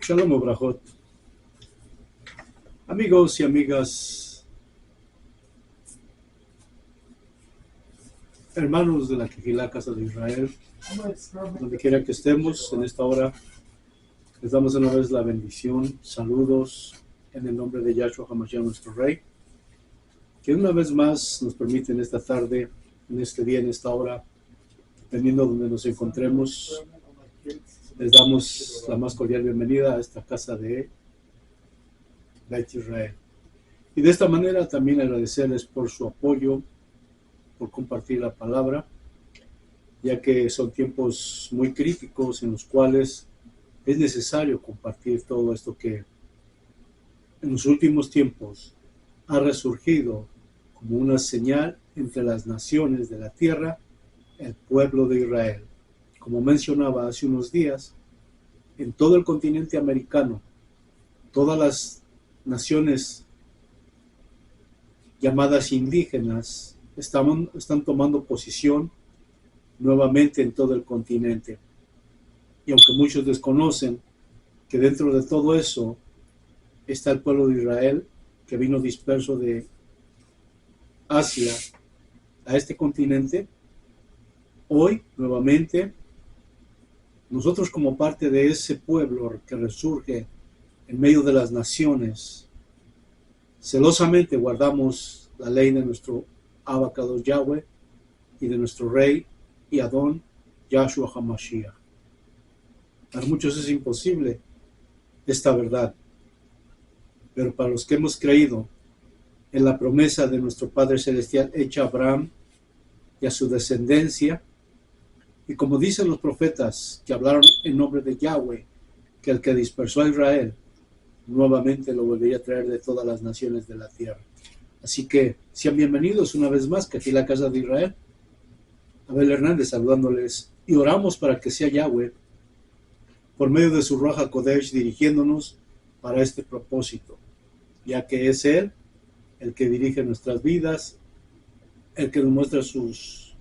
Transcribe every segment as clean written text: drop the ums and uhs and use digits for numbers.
Shalom Obrajot. Amigos y amigas, hermanos de la Quejilá Casa de Israel, donde quiera que estemos en esta hora, les damos una vez la bendición, saludos en el nombre de Yahshua HaMashiach nuestro Rey, que una vez más nos permite en esta tarde, en este día, en esta hora, dependiendo de donde nos encontremos, les damos la más cordial bienvenida a esta casa de Beit Israel. Y de esta manera también agradecerles por su apoyo, por compartir la palabra, ya que son tiempos muy críticos en los cuales es necesario compartir todo esto que en los últimos tiempos ha resurgido como una señal entre las naciones de la tierra, el pueblo de Israel. Como mencionaba hace unos días, en todo el continente americano, todas las naciones llamadas indígenas están tomando posición nuevamente en todo el continente. Y aunque muchos desconocen que dentro de todo eso está el pueblo de Israel, que vino disperso de Asia a este continente, hoy nuevamente nosotros como parte de ese pueblo que resurge en medio de las naciones, celosamente guardamos la ley de nuestro Abacados Yahweh y de nuestro Rey y Adón Yahshua HaMashiach. Para muchos es imposible esta verdad, pero para los que hemos creído en la promesa de nuestro Padre Celestial hecha a Abraham y a su descendencia, y como dicen los profetas que hablaron en nombre de Yahweh, que el que dispersó a Israel, nuevamente lo volvería a traer de todas las naciones de la tierra. Así que sean bienvenidos una vez más, que aquí la casa de Israel. Abel Hernández saludándoles, y oramos para que sea Yahweh, por medio de su Ruach HaKodesh, dirigiéndonos para este propósito, ya que es Él el que dirige nuestras vidas, el que nos muestra sus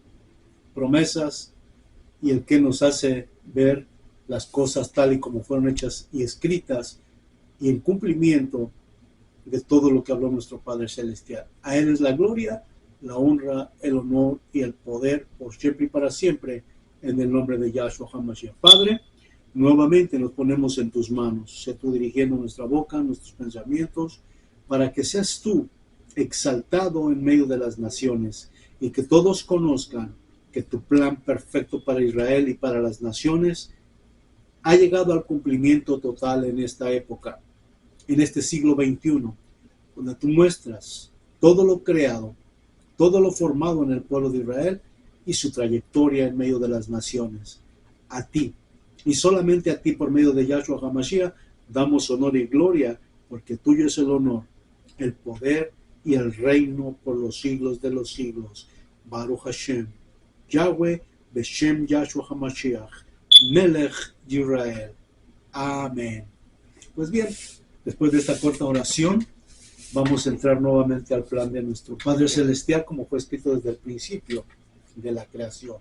promesas, y el que nos hace ver las cosas tal y como fueron hechas y escritas, y en cumplimiento de todo lo que habló nuestro Padre Celestial. A Él es la gloria, la honra, el honor y el poder por siempre y para siempre, en el nombre de Yahshua HaMashiach. Padre, nuevamente nos ponemos en tus manos. Sé tú dirigiendo nuestra boca, nuestros pensamientos, para que seas tú exaltado en medio de las naciones, y que todos conozcan que tu plan perfecto para Israel y para las naciones ha llegado al cumplimiento total en esta época, en este siglo XXI, donde tú muestras todo lo creado, todo lo formado en el pueblo de Israel y su trayectoria en medio de las naciones. A ti, y solamente a ti, por medio de Yahshua HaMashiach, damos honor y gloria, porque tuyo es el honor, el poder y el reino por los siglos de los siglos. Baruch Hashem. Yahweh, Beshem Yahshua HaMashiach, Melech Yisrael. Amén. Pues bien, después de esta corta oración, vamos a entrar nuevamente al plan de nuestro Padre Celestial, como fue escrito desde el principio de la creación.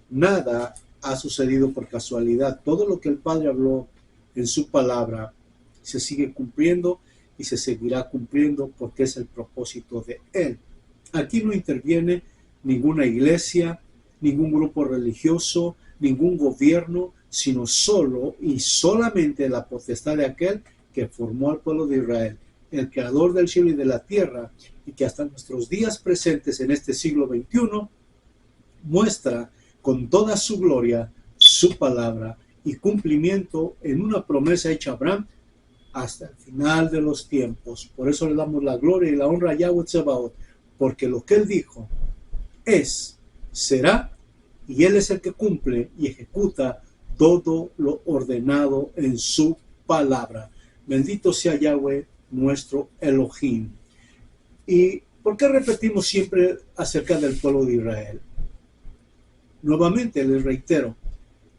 Nada ha sucedido por casualidad. Todo lo que el Padre habló en su palabra se sigue cumpliendo y se seguirá cumpliendo, porque es el propósito de Él. Aquí no interviene ninguna iglesia, ningún grupo religioso, ningún gobierno, sino solo y solamente la potestad de aquel que formó al pueblo de Israel, el creador del cielo y de la tierra, y que hasta nuestros días presentes en este siglo XXI muestra con toda su gloria su palabra y cumplimiento en una promesa hecha a Abraham hasta el final de los tiempos. Por eso le damos la gloria y la honra a Yahweh Tsebaot, porque lo que Él dijo es, será, y Él es el que cumple y ejecuta todo lo ordenado en su palabra. Bendito sea Yahweh, nuestro Elohim. ¿Y por qué repetimos siempre acerca del pueblo de Israel? Nuevamente les reitero,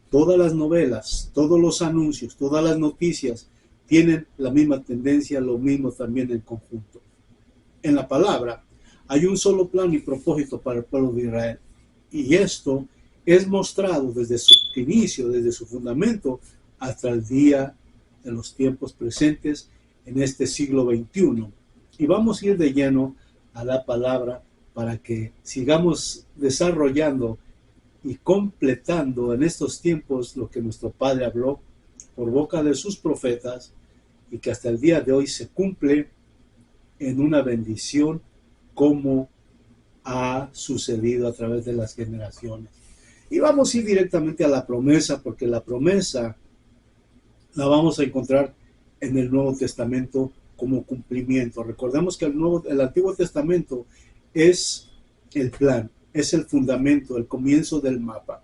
todas las novelas, todos los anuncios, todas las noticias tienen la misma tendencia, lo mismo también en conjunto. En la palabra hay un solo plan y propósito para el pueblo de Israel, y esto es mostrado desde su inicio, desde su fundamento, hasta el día de los tiempos presentes en este siglo XXI. Y vamos a ir de lleno a la palabra para que sigamos desarrollando y completando en estos tiempos lo que nuestro Padre habló por boca de sus profetas y que hasta el día de hoy se cumple en una bendición como ha sucedido a través de las generaciones. Y vamos a ir directamente a la promesa, porque la promesa la vamos a encontrar en el Nuevo Testamento como cumplimiento. Recordemos que el Antiguo Testamento es el plan, es el fundamento, el comienzo del mapa.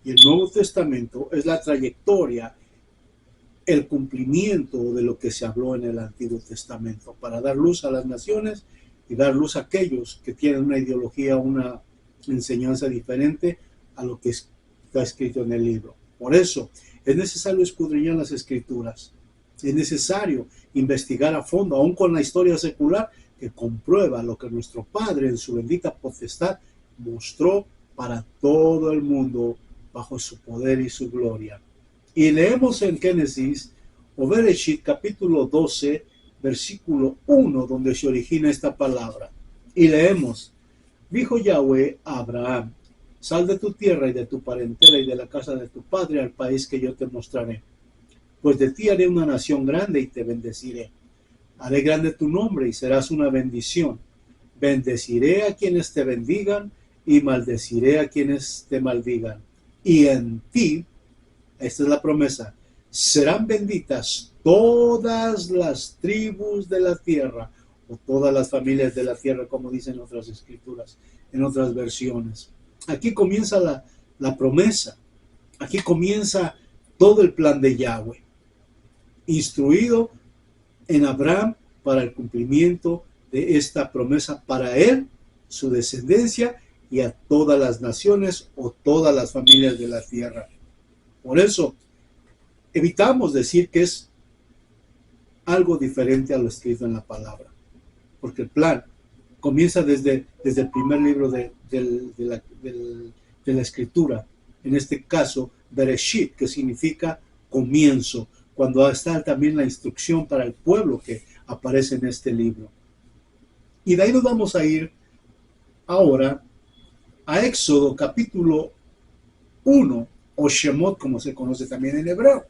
Y el Nuevo Testamento es la trayectoria, el cumplimiento de lo que se habló en el Antiguo Testamento, para dar luz a las naciones y dar luz a aquellos que tienen una ideología, una enseñanza diferente a lo que está escrito en el libro. Por eso es necesario escudriñar las Escrituras. Es necesario investigar a fondo, aún con la historia secular, que comprueba lo que nuestro Padre en su bendita potestad mostró para todo el mundo bajo su poder y su gloria. Y leemos en Génesis o Bereshit capítulo 12, versículo 1, donde se origina esta palabra. Y leemos: dijo Yahweh a Abraham, sal de tu tierra y de tu parentela y de la casa de tu padre al país que yo te mostraré. Pues de ti haré una nación grande y te bendeciré. Haré grande tu nombre y serás una bendición. Bendeciré a quienes te bendigan y maldeciré a quienes te maldigan. Y en ti, esta es la promesa, serán benditas todas las tribus de la tierra, o todas las familias de la tierra, como dicen otras escrituras, en otras versiones. Aquí comienza la promesa. Aquí comienza todo el plan de Yahweh, instruido en Abraham para el cumplimiento de esta promesa para él, su descendencia y a todas las naciones o todas las familias de la tierra. Por eso evitamos decir que es algo diferente a lo escrito en la palabra, porque el plan comienza desde el primer libro de la escritura, en este caso Bereshit, que significa comienzo, cuando está también la instrucción para el pueblo que aparece en este libro. Y de ahí nos vamos a ir ahora a Éxodo capítulo 1, o Shemot, como se conoce también en hebreo,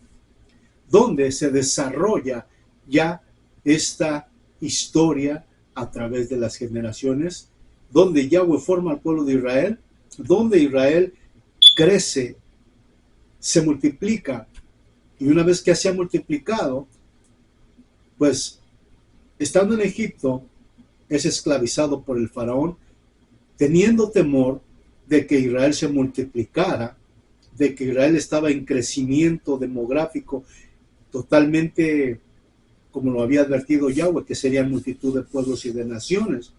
donde se desarrolla ya esta historia a través de las generaciones, donde Yahweh forma al pueblo de Israel, donde Israel crece, se multiplica, y una vez que se ha multiplicado, pues estando en Egipto, es esclavizado por el faraón, teniendo temor de que Israel se multiplicara, de que Israel estaba en crecimiento demográfico totalmente, como lo había advertido Yahweh, que serían multitud de pueblos y de naciones.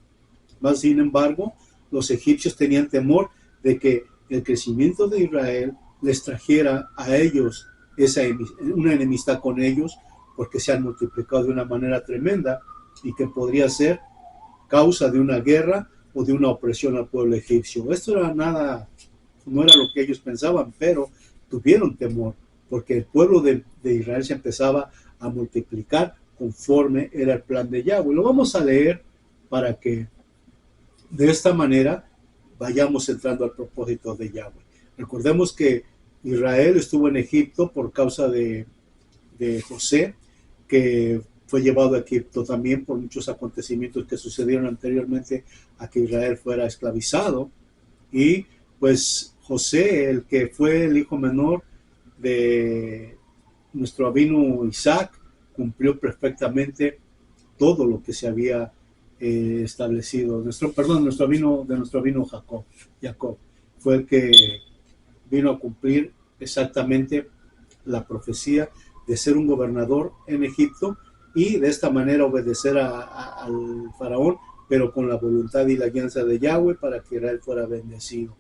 Más sin embargo, los egipcios tenían temor de que el crecimiento de Israel les trajera a ellos una enemistad con ellos, porque se han multiplicado de una manera tremenda y que podría ser causa de una guerra o de una opresión al pueblo egipcio. Esto no era lo que ellos pensaban, pero tuvieron temor, porque el pueblo de Israel se empezaba a multiplicar conforme era el plan de Yahweh. Lo vamos a leer para que de esta manera vayamos entrando al propósito de Yahweh. Recordemos que Israel estuvo en Egipto por causa de José, que fue llevado a Egipto también por muchos acontecimientos que sucedieron anteriormente a que Israel fuera esclavizado. Y pues José, el que fue el hijo menor de nuestro rabino Isaac, cumplió perfectamente todo lo que se había establecido. Nuestro rabino Jacob fue el que vino a cumplir exactamente la profecía de ser un gobernador en Egipto y de esta manera obedecer al faraón, pero con la voluntad y la guianza de Yahweh para que Israel fuera bendecido.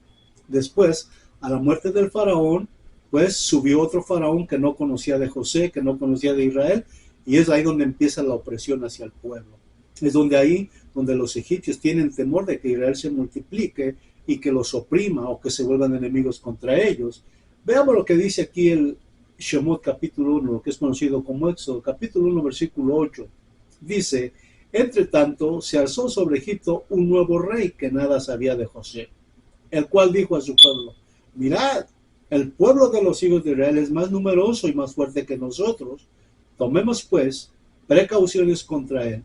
Después, a la muerte del faraón, pues subió otro faraón que no conocía de José, que no conocía de Israel, y es ahí donde empieza la opresión hacia el pueblo. Es donde los egipcios tienen temor de que Israel se multiplique y que los oprima o que se vuelvan enemigos contra ellos. Veamos lo que dice aquí Shemot capítulo 1, lo que es conocido como Éxodo, capítulo 1, versículo 8, dice: entre tanto se alzó sobre Egipto un nuevo rey que nada sabía de José, el cual dijo a su pueblo: mirad, el pueblo de los hijos de Israel es más numeroso y más fuerte que nosotros. Tomemos pues precauciones contra él,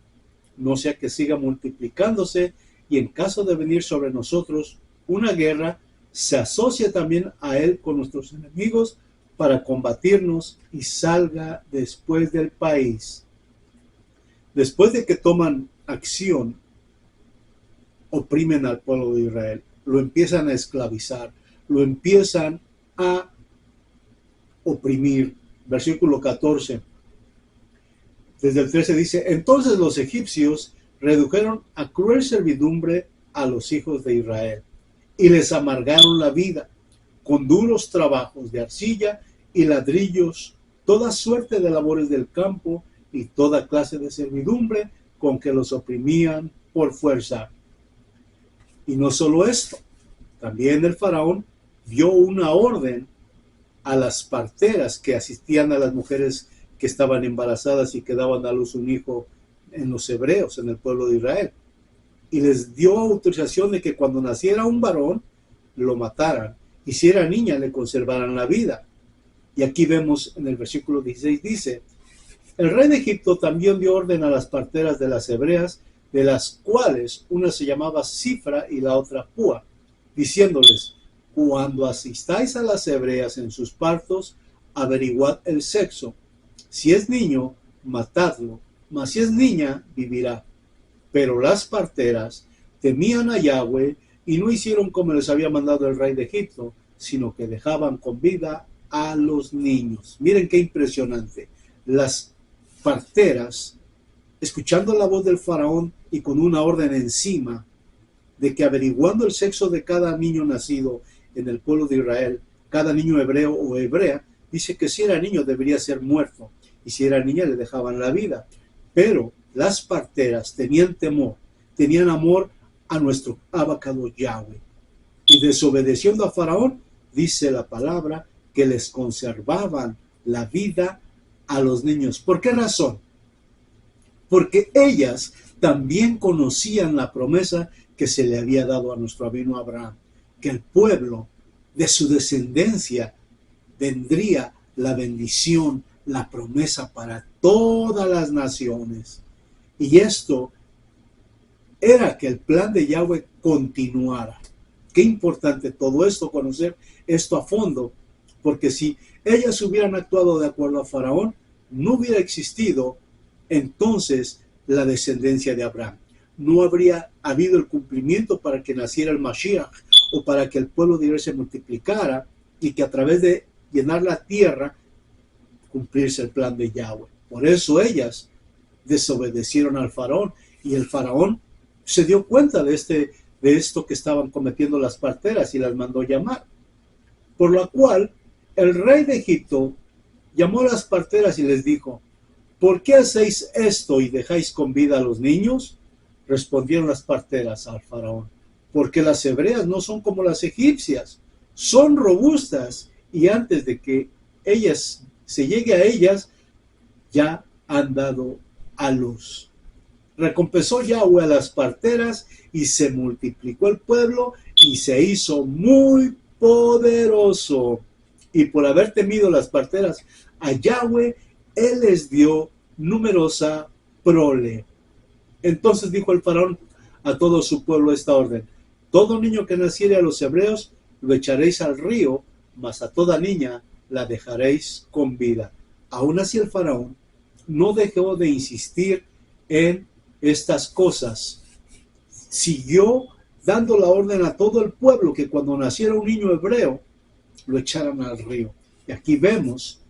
no sea que siga multiplicándose y en caso de venir sobre nosotros una guerra, se asocie también a él con nuestros enemigos para combatirnos y salga después del país. Después de que toman acción, oprimen al pueblo de Israel, lo empiezan a esclavizar, lo empiezan a oprimir. Versículo 14. Desde el 13 dice: entonces los egipcios redujeron a cruel servidumbre a los hijos de Israel y les amargaron la vida con duros trabajos de arcilla y ladrillos, toda suerte de labores del campo y toda clase de servidumbre con que los oprimían por fuerza. Y no solo esto, también el faraón dio una orden a las parteras que asistían a las mujeres que estaban embarazadas y que daban a luz un hijo en los hebreos, en el pueblo de Israel. Y les dio autorización de que cuando naciera un varón, lo mataran. Y si era niña, le conservaran la vida. Y aquí vemos en el versículo 16, dice: el rey de Egipto también dio orden a las parteras de las hebreas, de las cuales una se llamaba Cifra y la otra Púa, diciéndoles: cuando asistáis a las hebreas en sus partos, averiguad el sexo. Si es niño, matadlo, mas si es niña, vivirá. Pero las parteras temían a Yahweh y no hicieron como les había mandado el rey de Egipto, sino que dejaban con vida a los niños. Miren qué impresionante. Las parteras, escuchando la voz del faraón y con una orden encima de que averiguando el sexo de cada niño nacido en el pueblo de Israel, cada niño hebreo o hebrea, dice que si era niño debería ser muerto y si era niña le dejaban la vida. Pero las parteras tenían temor, tenían amor a nuestro abacado Yahweh, y desobedeciendo a Faraón, dice la palabra que les conservaban la vida a los niños. ¿Por qué razón? Porque ellas también conocían la promesa que se le había dado a nuestro rabino Abraham, que el pueblo de su descendencia vendría la bendición, la promesa para todas las naciones. Y esto era que el plan de Yahweh continuara. Qué importante todo esto, conocer esto a fondo, porque si ellas hubieran actuado de acuerdo a Faraón, no hubiera existido entonces la descendencia de Abraham. No habría habido el cumplimiento para que naciera el Mashiach o para que el pueblo de Israel se multiplicara y que a través de llenar la tierra cumplirse el plan de Yahweh. Por eso ellas desobedecieron al faraón y el faraón se dio cuenta de esto que estaban cometiendo las parteras y las mandó llamar. Por lo cual el rey de Egipto llamó a las parteras y les dijo: ¿por qué hacéis esto y dejáis con vida a los niños? Respondieron las parteras al faraón: porque las hebreas no son como las egipcias, son robustas y antes de que se llegue a ellas, ya han dado a luz. Recompensó Yahweh a las parteras y se multiplicó el pueblo y se hizo muy poderoso. Y por haber temido las parteras a Yahweh, él les dio numerosa prole. Entonces dijo el faraón a todo su pueblo esta orden: todo niño que naciere a los hebreos lo echaréis al río, mas a toda niña la dejaréis con vida. Aún así el faraón no dejó de insistir en estas cosas. Siguió dando la orden a todo el pueblo que cuando naciera un niño hebreo lo echaran al río. Y aquí vemos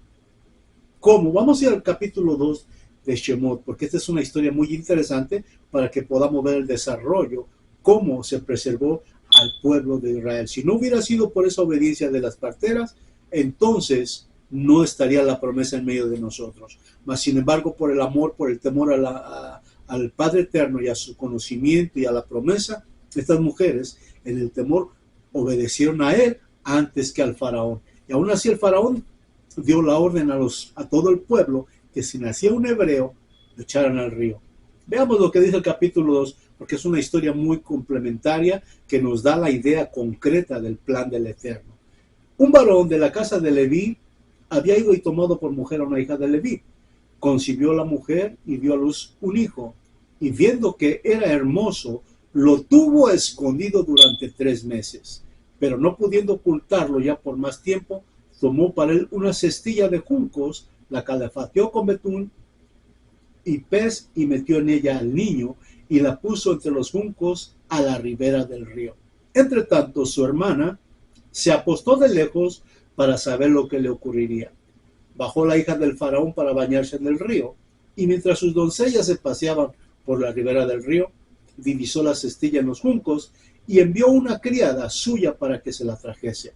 cómo. Vamos a ir al capítulo 2 de Shemot, porque esta es una historia muy interesante para que podamos ver el desarrollo, cómo se preservó al pueblo de Israel. Si no hubiera sido por esa obediencia de las parteras, entonces no estaría la promesa en medio de nosotros. Mas sin embargo, por el amor, por el temor al Padre Eterno y a su conocimiento y a la promesa, estas mujeres en el temor obedecieron a él antes que al faraón. Y aún así el faraón dio la orden a todo el pueblo que si nacía un hebreo, lo echaran al río. Veamos lo que dice el capítulo 2, porque es una historia muy complementaria que nos da la idea concreta del plan del Eterno. Un varón de la casa de Leví había ido y tomado por mujer a una hija de Leví. Concibió la mujer y dio a luz un hijo, y viendo que era hermoso, lo tuvo escondido durante 3 meses. Pero no pudiendo ocultarlo ya por más tiempo, tomó para él una cestilla de juncos, la calafateó con betún y pez y metió en ella al niño y la puso entre los juncos a la ribera del río. Entre tanto, su hermana se apostó de lejos para saber lo que le ocurriría. Bajó la hija del faraón para bañarse en el río, y mientras sus doncellas se paseaban por la ribera del río, divisó la cestilla en los juncos y envió una criada suya para que se la trajese.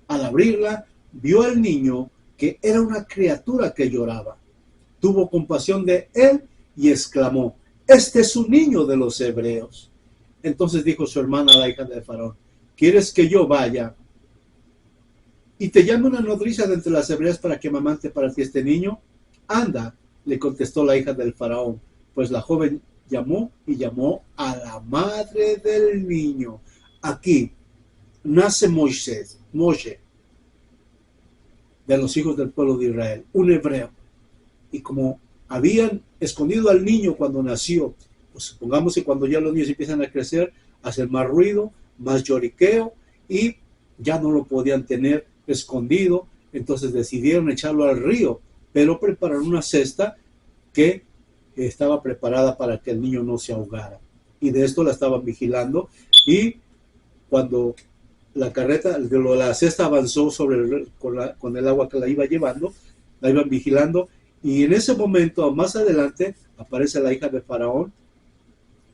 Al abrirla, vio al niño, que era una criatura que lloraba. Tuvo compasión de él y exclamó: «Este es un niño de los hebreos». Entonces dijo su hermana, la hija del faraón: «¿Quieres que yo vaya y te llame una nodriza de entre las hebreas para que amamante para ti este niño?» «Anda», le contestó la hija del faraón, pues la joven llamó a la madre del niño. Aquí nace Moshe, de los hijos del pueblo de Israel, un hebreo. Y como habían escondido al niño cuando nació, pues supongamos que cuando ya los niños empiezan a crecer, hacen más ruido, más lloriqueo, y ya no lo podían tener escondido, entonces decidieron echarlo al río, pero prepararon una cesta que estaba preparada para que el niño no se ahogara. Y de esto la estaban vigilando, y cuando la cesta avanzó con el agua que la iba llevando, la iban vigilando, y en ese momento, más adelante, aparece la hija de Faraón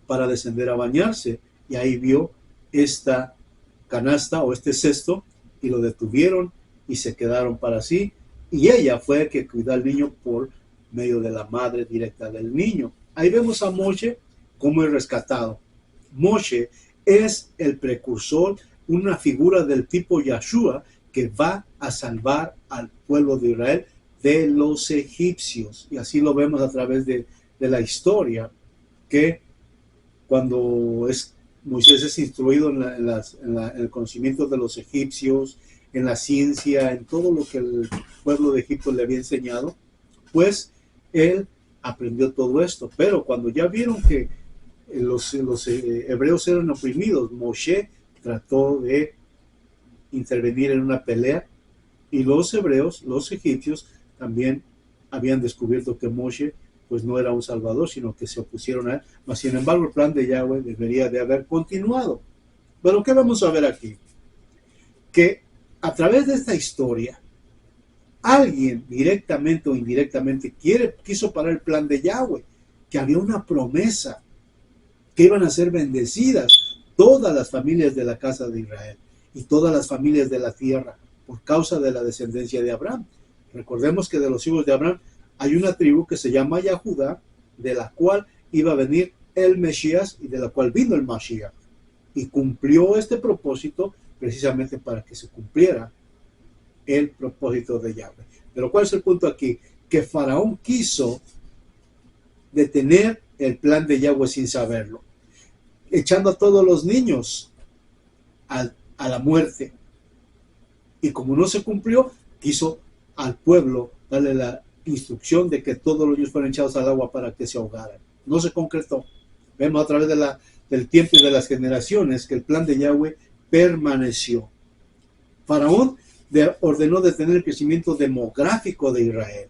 para descender a bañarse, y ahí vio esta canasta o este cesto, y lo detuvieron y se quedaron para sí, y ella fue que cuidó al niño por medio de la madre directa del niño. Ahí vemos a Moshe como es rescatado. Moshe es el precursor, una figura del tipo Yahshua que va a salvar al pueblo de Israel de los egipcios. Y así lo vemos a través de la historia, que cuando Moisés es instruido en el conocimiento de los egipcios, en la ciencia, en todo lo que el pueblo de Egipto le había enseñado, pues él aprendió todo esto. Pero cuando ya vieron que los hebreos eran oprimidos, Moshe trató de intervenir en una pelea, y los hebreos, los egipcios, también habían descubierto que Moshe pues no era un salvador, sino que se opusieron a él. Mas sin embargo el plan de Yahweh debería de haber continuado. Pero ¿qué vamos a ver aquí? Que a través de esta historia, alguien directamente o indirectamente quiso parar el plan de Yahweh, que había una promesa, que iban a ser bendecidas todas las familias de la casa de Israel y todas las familias de la tierra por causa de la descendencia de Abraham. Recordemos que de los hijos de Abraham hay una tribu que se llama Yahudá, de la cual iba a venir el Mesías y de la cual vino el Mashiach. Y cumplió este propósito precisamente para que se cumpliera el propósito de Yahweh. Pero ¿cuál es el punto aquí? Que Faraón quiso detener el plan de Yahweh sin saberlo, echando a todos los niños a la muerte. Y como no se cumplió, quiso al pueblo darle la instrucción de que todos los niños fueran echados al agua para que se ahogaran. No se concretó. Vemos a través del tiempo y de las generaciones que el plan de Yahweh permaneció. Faraón ordenó detener el crecimiento demográfico de Israel.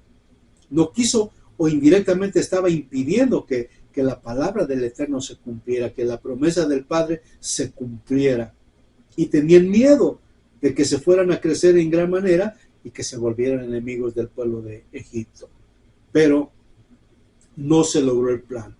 No quiso, o indirectamente estaba impidiendo que la palabra del Eterno se cumpliera, que la promesa del Padre se cumpliera. Y tenían miedo de que se fueran a crecer en gran manera y que se volvieran enemigos del pueblo de Egipto. Pero no se logró el plan.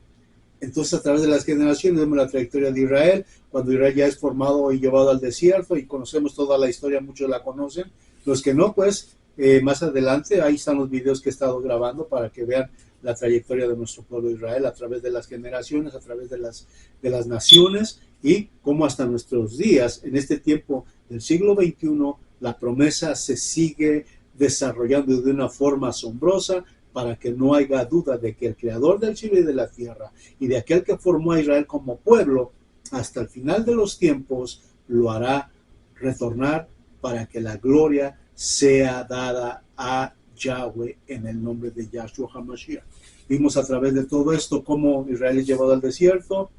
Entonces, a través de las generaciones vemos la trayectoria de Israel, cuando Israel ya es formado y llevado al desierto, y conocemos toda la historia, muchos la conocen. Los que no, pues más adelante, ahí están los videos que he estado grabando para que vean la trayectoria de nuestro pueblo de Israel a través de las generaciones, a través de las naciones, y cómo hasta nuestros días, en este tiempo del siglo XXI, la promesa se sigue desarrollando de una forma asombrosa para que no haya duda de que el creador del cielo y de la tierra y de aquel que formó a Israel como pueblo, hasta el final de los tiempos lo hará retornar para que la gloria sea dada a Yahweh en el nombre de Yahshua HaMashiach. Vimos a través de todo esto cómo Israel es llevado al desierto,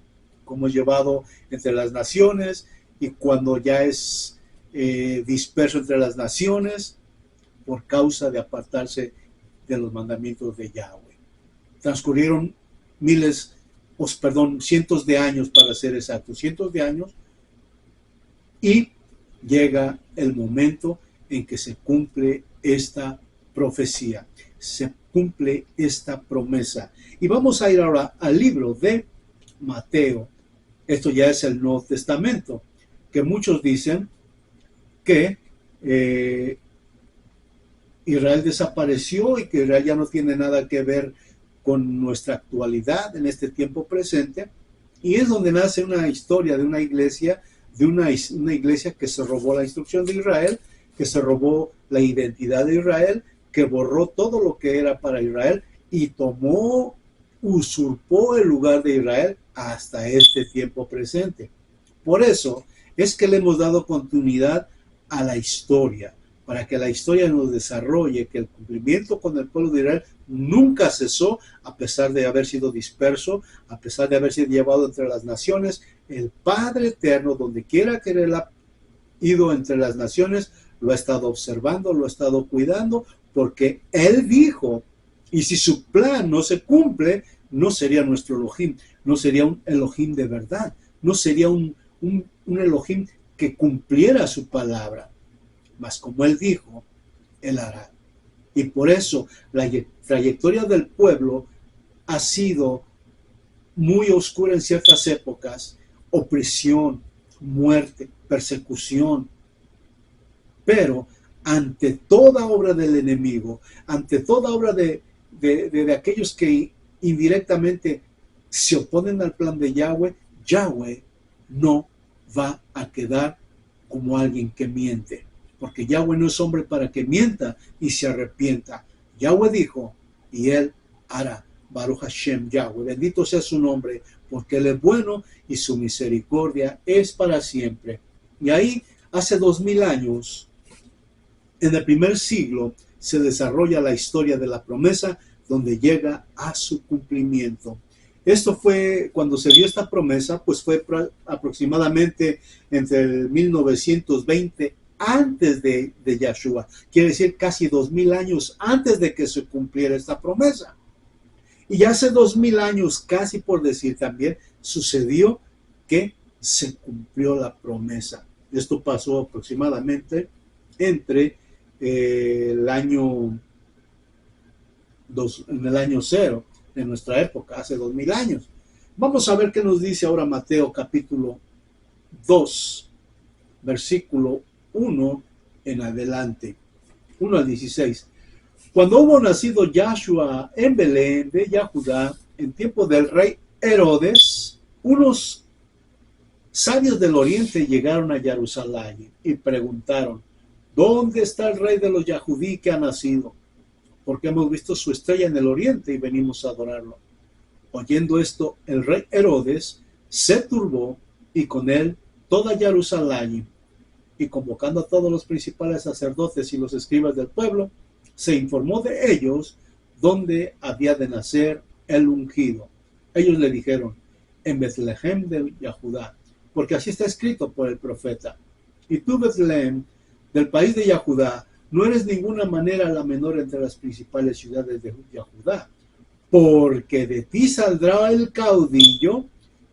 cómo es llevado entre las naciones, y cuando ya es disperso entre las naciones por causa de apartarse de los mandamientos de Yahweh. Transcurrieron cientos de años, para ser exactos, cientos de años, y llega el momento en que se cumple esta profecía, se cumple esta promesa. Y vamos a ir ahora al libro de Mateo. Esto ya es el Nuevo Testamento, que muchos dicen que Israel desapareció y que Israel ya no tiene nada que ver con nuestra actualidad en este tiempo presente. Y es donde nace una historia de una iglesia, una iglesia que se robó la instrucción de Israel, que se robó la identidad de Israel, que borró todo lo que era para Israel y usurpó el lugar de Israel hasta este tiempo presente. Por eso es que le hemos dado continuidad a la historia, para que la historia nos desarrolle que el cumplimiento con el pueblo de Israel nunca cesó, a pesar de haber sido disperso, a pesar de haber sido llevado entre las naciones. El Padre Eterno, donde quiera que él ha ido entre las naciones, lo ha estado observando, lo ha estado cuidando, porque él dijo, y si su plan no se cumple, no sería nuestro Elohim, no sería un Elohim de verdad, no sería un Elohim que cumpliera su palabra. Mas como él dijo, él hará. Y por eso la trayectoria del pueblo ha sido muy oscura en ciertas épocas: opresión, muerte, persecución. Pero ante toda obra del enemigo, ante toda obra de aquellos que indirectamente se oponen al plan de Yahweh, Yahweh no va a quedar como alguien que miente, porque Yahweh no es hombre para que mienta y se arrepienta. Yahweh dijo, y él hará. Baruch Hashem Yahweh, bendito sea su nombre, porque él es bueno y su misericordia es para siempre. Y ahí, hace 2000 años, en el primer siglo, se desarrolla la historia de la promesa, donde llega a su cumplimiento. Esto fue, cuando se dio esta promesa, pues fue aproximadamente entre el 1920 antes de Yahshua. Quiere decir casi 2000 años antes de que se cumpliera esta promesa. Y hace 2000 años, casi por decir también, sucedió que se cumplió la promesa. Esto pasó aproximadamente entre en el año 0 de nuestra época, hace 2000 años. Vamos a ver qué nos dice ahora Mateo capítulo 2, versículo 1 en adelante, 1 al 16. Cuando hubo nacido Yahshua en Belén de Yahudá, en tiempo del rey Herodes, unos sabios del oriente llegaron a Jerusalén y preguntaron, ¿dónde está el rey de los Yahudí que ha nacido? Porque hemos visto su estrella en el oriente y venimos a adorarlo. Oyendo esto, el rey Herodes se turbó, y con él toda Jerusalén, y convocando a todos los principales sacerdotes y los escribas del pueblo, se informó de ellos dónde había de nacer el ungido. Ellos le dijeron, en Betlehem de Yahudá, porque así está escrito por el profeta. Y tú, Betlehem, del país de Yahudá, no eres ninguna manera la menor entre las principales ciudades de Yahudá, porque de ti saldrá el caudillo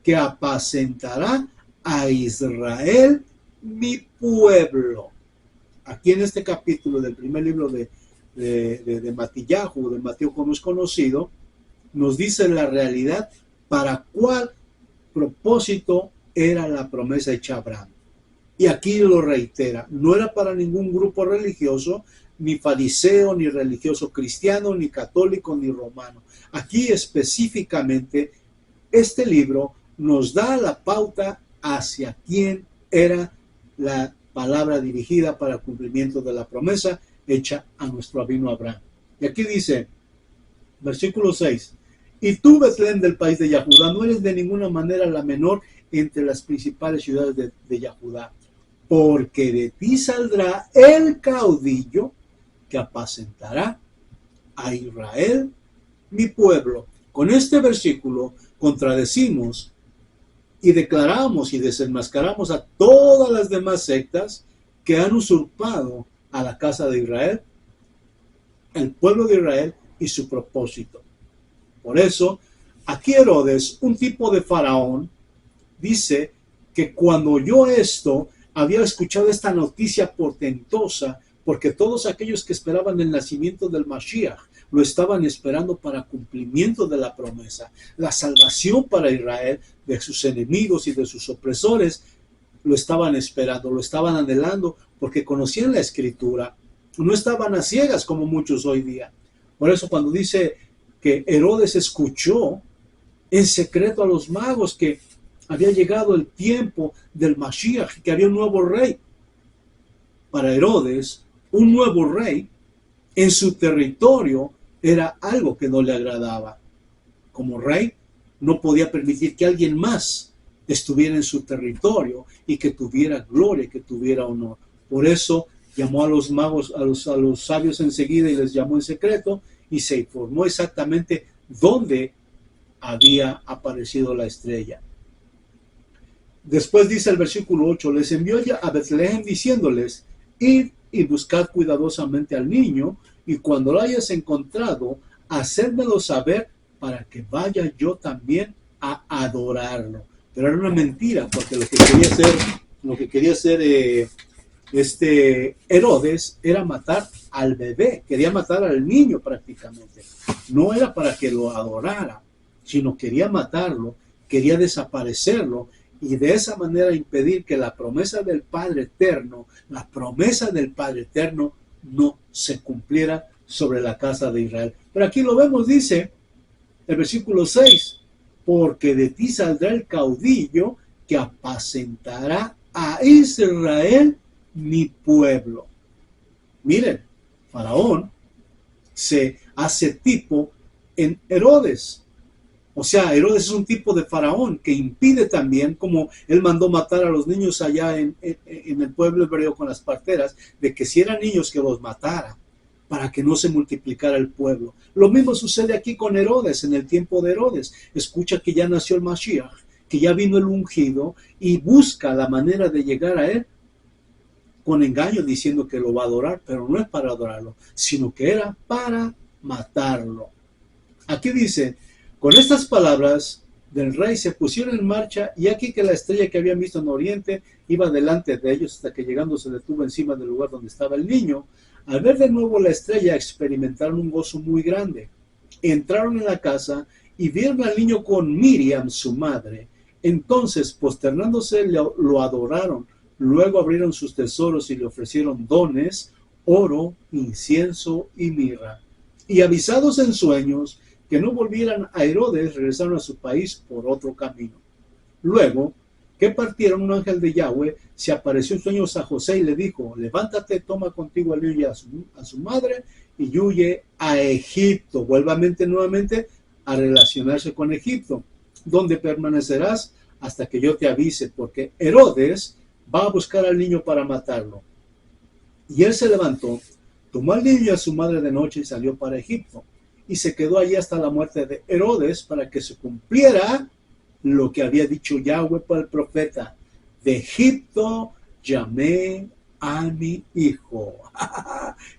que apacentará a Israel, mi pueblo. Aquí en este capítulo del primer libro de Matillahu, de Mateo como es conocido, nos dice la realidad para cuál propósito era la promesa hecha a Abraham. Y aquí lo reitera, no era para ningún grupo religioso, ni fariseo, ni religioso cristiano, ni católico, ni romano. Aquí específicamente este libro nos da la pauta hacia quién era la palabra dirigida para el cumplimiento de la promesa, hecha a nuestro rabino Abraham. Y aquí dice, versículo 6, y tú, Betlén del país de Yahudá, no eres de ninguna manera la menor entre las principales ciudades de Yahudá, porque de ti saldrá el caudillo que apacentará a Israel, mi pueblo. Con este versículo contradecimos y declaramos y desenmascaramos a todas las demás sectas que han usurpado a la casa de Israel, el pueblo de Israel y su propósito. Por eso, aquí Herodes, un tipo de faraón, dice que cuando oyó esto, había escuchado esta noticia portentosa, porque todos aquellos que esperaban el nacimiento del Mashiach lo estaban esperando para cumplimiento de la promesa, la salvación para Israel de sus enemigos y de sus opresores. Lo estaban esperando, lo estaban anhelando, porque conocían la Escritura, no estaban a ciegas como muchos hoy día. Por eso cuando dice que Herodes escuchó en secreto a los magos que había llegado el tiempo del Mashiach, que había un nuevo rey. Para Herodes, un nuevo rey en su territorio era algo que no le agradaba. Como rey, no podía permitir que alguien más estuviera en su territorio y que tuviera gloria, que tuviera honor. Por eso llamó a los magos, a los sabios enseguida y les llamó en secreto y se informó exactamente dónde había aparecido la estrella. Después dice el versículo 8, les envió ya a Betlehem diciéndoles, id y buscad cuidadosamente al niño, y cuando lo hayas encontrado, hacérmelo saber para que vaya yo también a adorarlo. Pero era una mentira, porque lo que quería hacer Herodes era matar al bebé, quería matar al niño prácticamente. No era para que lo adorara, sino quería matarlo, quería desaparecerlo, y de esa manera impedir que la promesa del Padre Eterno, no se cumpliera sobre la casa de Israel. Pero aquí lo vemos, dice el versículo 6, porque de ti saldrá el caudillo que apacentará a Israel, mi pueblo. Miren, Faraón se hace tipo en Herodes. O sea, Herodes es un tipo de faraón que impide también, como él mandó matar a los niños allá en el pueblo hebreo con las parteras, de que si eran niños que los matara, para que no se multiplicara el pueblo. Lo mismo sucede aquí con Herodes, en el tiempo de Herodes. Escucha que ya nació el Mashiach, que ya vino el ungido, y busca la manera de llegar a él con engaño, diciendo que lo va a adorar, pero no es para adorarlo, sino que era para matarlo. Aquí dice, con estas palabras del rey se pusieron en marcha, y aquí que la estrella que habían visto en oriente iba delante de ellos hasta que llegando se detuvo encima del lugar donde estaba el niño. Al ver de nuevo la estrella experimentaron un gozo muy grande. Entraron en la casa y vieron al niño con Miriam, su madre. Entonces, posternándose, lo adoraron. Luego abrieron sus tesoros y le ofrecieron dones, oro, incienso y mirra. Y avisados en sueños que no volvieran a Herodes, regresaron a su país por otro camino. Luego que partieron, un ángel de Yahweh se apareció en sueños a José y le dijo, levántate, toma contigo al niño y a su madre y huye a Egipto. Vuelvamente nuevamente a relacionarse con Egipto, donde permanecerás hasta que yo te avise, porque Herodes va a buscar al niño para matarlo. Y él se levantó, tomó al niño y a su madre de noche y salió para Egipto. Y se quedó allí hasta la muerte de Herodes, para que se cumpliera lo que había dicho Yahweh por el profeta. De Egipto llamé a mi hijo.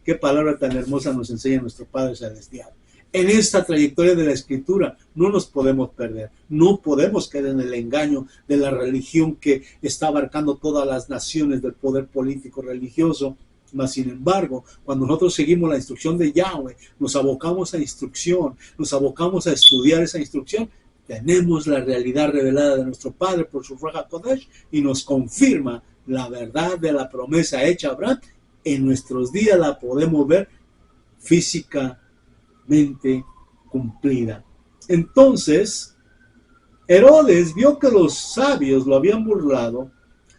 Qué palabra tan hermosa nos enseña nuestro Padre Celestial. En esta trayectoria de la Escritura no nos podemos perder. No podemos caer en el engaño de la religión que está abarcando todas las naciones del poder político religioso. Mas, sin embargo, cuando nosotros seguimos la instrucción de Yahweh, nos abocamos a instrucción, nos abocamos a estudiar esa instrucción, tenemos la realidad revelada de nuestro Padre por su Ruach HaKodesh y nos confirma la verdad de la promesa hecha a Abraham. En nuestros días la podemos ver físicamente cumplida. Entonces, Herodes vio que los sabios lo habían burlado,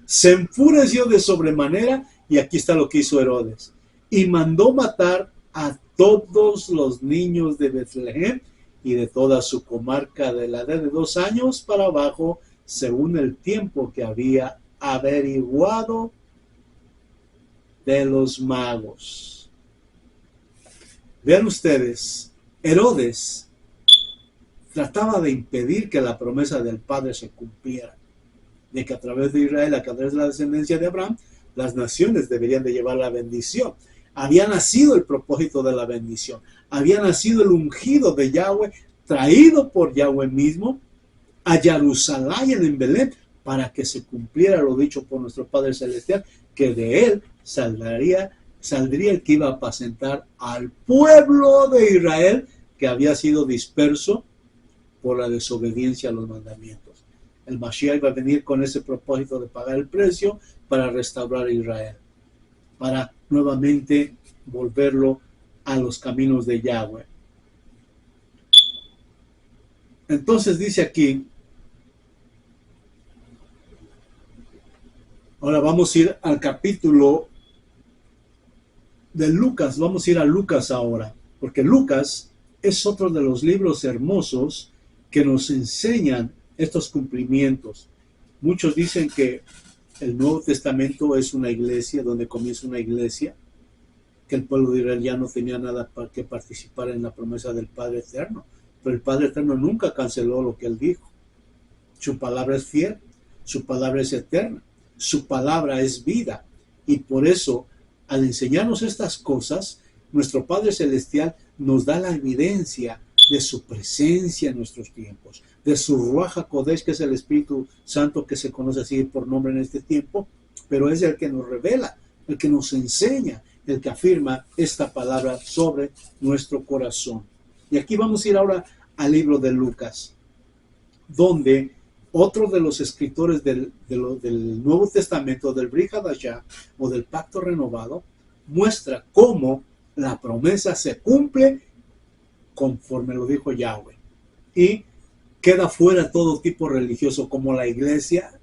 se enfureció de sobremanera. Y aquí está lo que hizo Herodes. y mandó matar a todos los niños de Betlehem y de toda su comarca de la edad de 2 años para abajo, según el tiempo que había averiguado de los magos. Vean ustedes, Herodes trataba de impedir que la promesa del Padre se cumpliera, de que a través de Israel, a través de la descendencia de Abraham, las naciones deberían de llevar la bendición. Había nacido el propósito de la bendición, había nacido el ungido de Yahweh, traído por Yahweh mismo a Jerusalén en Belén, para que se cumpliera lo dicho por nuestro Padre Celestial, que de él saldría el que iba a apacentar al pueblo de Israel que había sido disperso por la desobediencia a los mandamientos. El Mashiach iba a venir con ese propósito de pagar el precio para restaurar a Israel, para nuevamente volverlo a los caminos de Yahweh. Entonces dice aquí, ahora vamos a ir al capítulo de Lucas, vamos a ir a Lucas ahora, porque Lucas es otro de los libros hermosos que nos enseñan estos cumplimientos. Muchos dicen que el Nuevo Testamento es una iglesia, donde comienza una iglesia, que el pueblo de Israel ya no tenía nada para que participar en la promesa del Padre Eterno, pero el Padre Eterno nunca canceló lo que él dijo. Su palabra es fiel, su palabra es eterna, su palabra es vida, y por eso, al enseñarnos estas cosas, nuestro Padre Celestial nos da la evidencia de su presencia en nuestros tiempos, de su Ruach HaKodesh, que es el Espíritu Santo que se conoce así por nombre en este tiempo, pero es el que nos revela, el que nos enseña, el que afirma esta palabra sobre nuestro corazón. Y aquí vamos a ir ahora al libro de Lucas, donde otro de los escritores del Nuevo Testamento, del Brit Hadashah, o del Pacto Renovado, muestra cómo la promesa se cumple conforme lo dijo Yahweh. Y queda fuera todo tipo religioso, como la iglesia,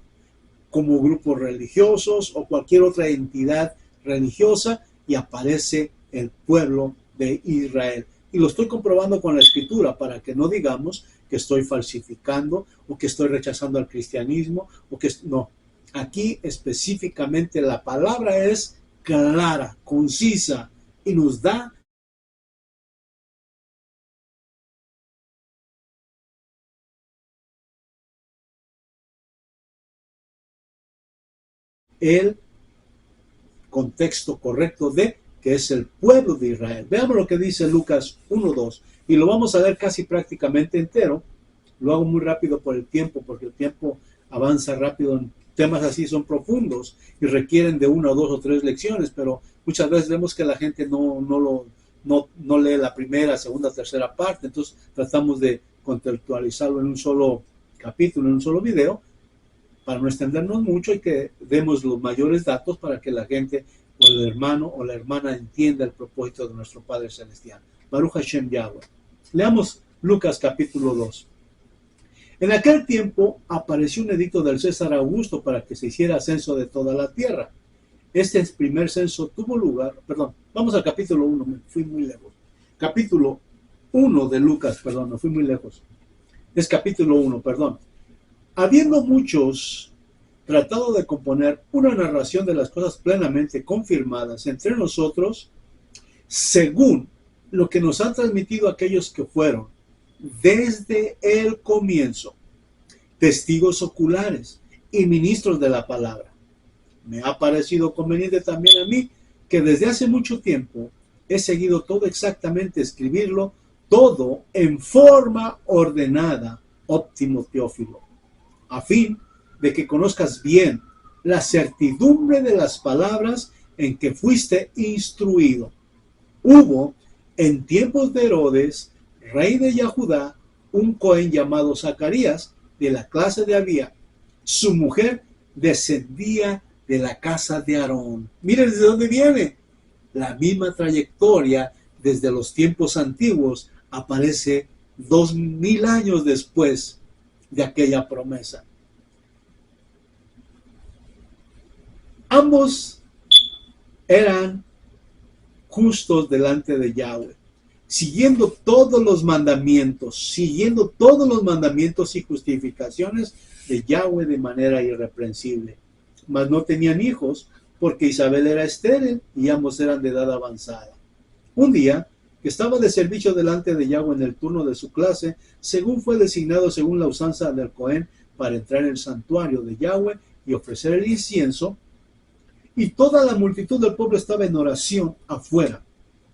como grupos religiosos o cualquier otra entidad religiosa, y aparece el pueblo de Israel. Y lo estoy comprobando con la escritura para que no digamos que estoy falsificando o que estoy rechazando al cristianismo o que no. Aquí específicamente la palabra es clara, concisa y nos da el contexto correcto de que es el pueblo de Israel. Veamos lo que dice Lucas 1:2 y lo vamos a ver casi prácticamente entero. Lo hago muy rápido por el tiempo, porque el tiempo avanza rápido en temas así, son profundos y requieren de 1 o 2 o 3 lecciones, pero muchas veces vemos que la gente no lee la primera, segunda, tercera parte, entonces tratamos de contextualizarlo en un solo capítulo, en un solo video, para no extendernos mucho y que demos los mayores datos para que la gente o el hermano o la hermana entienda el propósito de nuestro Padre Celestial. Baruch Hashem Yahweh. Leamos Lucas capítulo 2. En aquel tiempo apareció un edicto del César Augusto para que se hiciera censo de toda la tierra. Este primer censo tuvo lugar, vamos al capítulo 1, me fui muy lejos. Capítulo 1 de Lucas, me fui muy lejos. Es capítulo 1, Habiendo muchos tratado de componer una narración de las cosas plenamente confirmadas entre nosotros, según lo que nos han transmitido aquellos que fueron desde el comienzo testigos oculares y ministros de la palabra. Me ha parecido conveniente también a mí que desde hace mucho tiempo he seguido todo exactamente, escribirlo todo en forma ordenada, óptimo Teófilo, a fin de que conozcas bien la certidumbre de las palabras en que fuiste instruido. Hubo en tiempos de Herodes, rey de Yahudá, un Cohen llamado Zacarías, de la clase de Abía. Su mujer descendía de la casa de Aarón. Miren desde dónde viene. La misma trayectoria desde los tiempos antiguos aparece 2000 años después de aquella promesa. Ambos eran justos delante de Yahweh, siguiendo todos los mandamientos y justificaciones de Yahweh de manera irreprensible. Mas no tenían hijos, porque Isabel era estéril y ambos eran de edad avanzada. Un día, que estaba de servicio delante de Yahweh en el turno de su clase, según fue designado según la usanza del Cohen, para entrar en el santuario de Yahweh y ofrecer el incienso, y toda la multitud del pueblo estaba en oración afuera.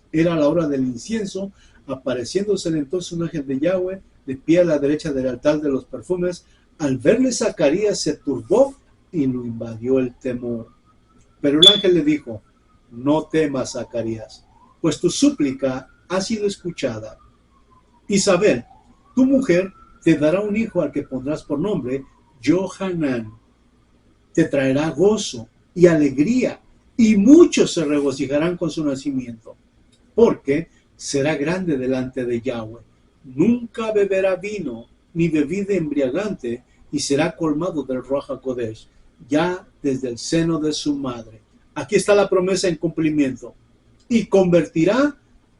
Era la hora del incienso, apareciéndose entonces un ángel de Yahweh, de pie a la derecha del altar de los perfumes. Al verle Zacarías se turbó y lo invadió el temor. Pero el ángel le dijo: no temas, Zacarías, pues tu súplica ha sido escuchada. Isabel, tu mujer, te dará un hijo al que pondrás por nombre Johanán. Te traerá gozo y alegría, y muchos se regocijarán con su nacimiento, porque será grande delante de Yahweh. Nunca beberá vino ni bebida embriagante, y será colmado del Ruach HaKodesh, ya desde el seno de su madre. Aquí está la promesa en cumplimiento. Y convertirá